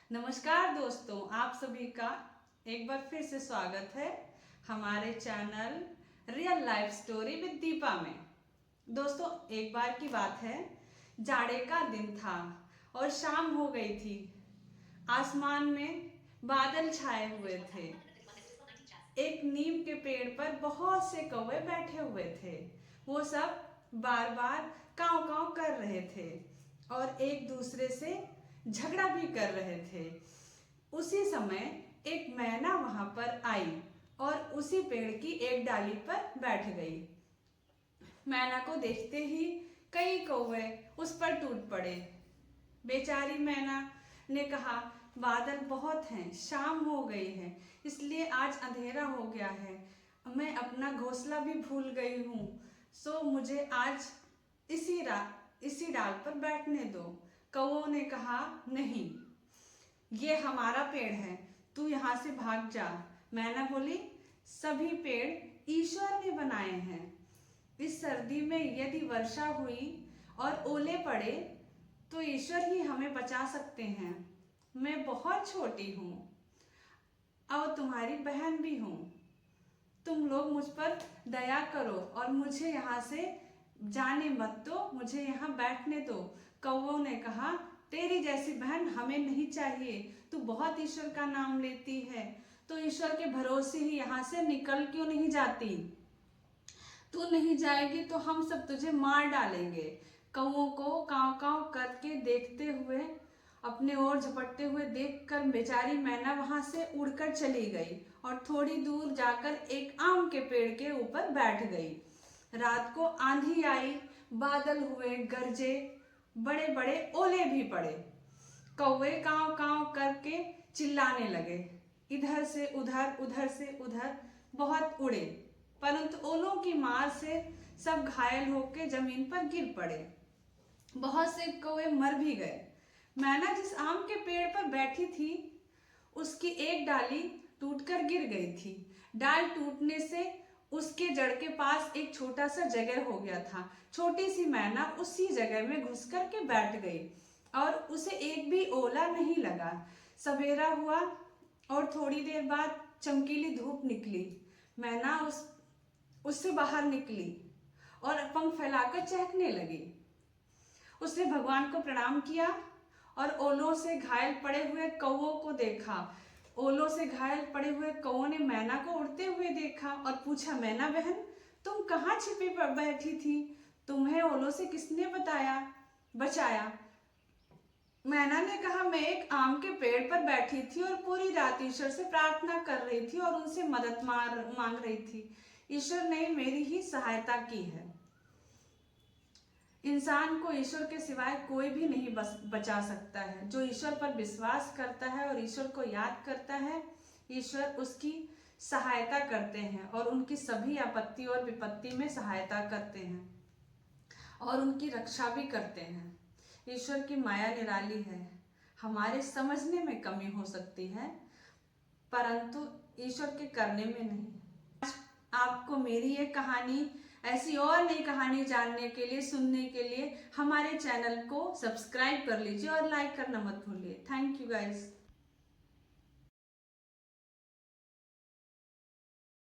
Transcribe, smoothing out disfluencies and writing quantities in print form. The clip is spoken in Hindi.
नमस्कार दोस्तों, आप सभी का एक बार फिर से स्वागत है हमारे channel real life story with Deepa में। दोस्तों, एक बार की बात है, जाड़े का दिन था और शाम हो गई थी। आसमान में बादल छाए हुए थे। एक नीम के पेड़ पर बहुत से कौवे बैठे हुए थे। वो सब बार बार काव काव कर रहे थे और एक दूसरे से झगड़ा भी कर रहे थे। उसी समय एक मैना वहां पर आई और उसी पेड़ की एक डाली पर बैठ गई। मैना को देखते ही कई कौवे उस पर टूट पड़े। बेचारी मैना ने कहा, बादल बहुत हैं, शाम हो गई है, इसलिए आज अंधेरा हो गया है। मैं अपना घोंसला भी भूल गई हूँ, सो मुझे आज इसी डाल पर बैठने दो। कौवों ने कहा, नहीं, ये हमारा पेड़ है, तू यहाँ से भाग जा। मैना बोली, सभी पेड़ ईश्वर ने बनाए हैं। इस सर्दी में यदि वर्षा हुई और ओले पड़े तो ईश्वर ही हमें बचा सकते हैं। मैं बहुत छोटी हूँ और तुम्हारी बहन भी हूँ। तुम लोग मुझ पर दया करो और मुझे यहाँ से जाने मत दो, मुझे यहाँ बैठने दो। कौवों ने कहा, तेरी जैसी बहन हमें नहीं चाहिए। तू बहुत ईश्वर का नाम लेती है, तो ईश्वर के भरोसे ही यहाँ से निकल क्यों नहीं जाती? तू नहीं जाएगी तो हम सब तुझे मार डालेंगे। कौवों को काव काव करके देखते हुए, अपने ओर झपटते हुए देखकर बेचारी मैना वहां से उड़कर चली गई और थोड़ी दूर जाकर एक आम के पेड़ के ऊपर बैठ गई। रात को आंधी आई, बादल हुए, गरजे, बड़े बड़े ओले भी पड़े। कौवे काव काव करके चिल्लाने लगे। इधर से उधर, उधर से उधर बहुत उड़े, परंतु ओलों की मार से सब घायल होकर जमीन पर गिर पड़े। बहुत से कौवे मर भी गए। मैना जिस आम के पेड़ पर बैठी थी, उसकी एक डाली टूटकर गिर गई थी। डाल टूटने से उसके जड़ के पास एक छोटा सा जगह हो गया था। छोटी सी मैना उसी जगह में घुस कर के बैठ गई और उसे एक भी ओला नहीं लगा। सवेरा हुआ और थोड़ी देर बाद चमकीली धूप निकली। मैना उससे बाहर निकली और पंख फैलाकर चहकने लगी। उसने भगवान को प्रणाम किया और ओलों से घायल पड़े हुए कौवों को देखा। ओलों से घायल पड़े हुए कौवों ने मैना को उड़ते हुए देखा और पूछा, मैना बहन, तुम कहाँ छिपी बैठी थी? तुम्हें ओलों से किसने बचाया? मैना ने कहा, मैं एक आम के पेड़ पर बैठी थी और पूरी रात ईश्वर से प्रार्थना कर रही थी और उनसे मदद मांग रही थी। ईश्वर ने मेरी ही सहायता की है। इंसान को ईश्वर के सिवाय कोई भी नहीं बचा सकता है। जो ईश्वर पर विश्वास करता है और ईश्वर को याद करता है, ईश्वर उसकी सहायता करते हैं और उनकी सभी आपत्ति और विपत्ति में सहायता करते हैं और उनकी रक्षा भी करते हैं। ईश्वर की माया निराली है। हमारे समझने में कमी हो सकती है, परंतु ईश्वर के करने में नहीं। आपको मेरी ये कहानी, ऐसी और नई कहानी जानने के लिए, सुनने के लिए हमारे चैनल को सब्सक्राइब कर लीजिए और लाइक करना मत भूलिए। Thank you guys.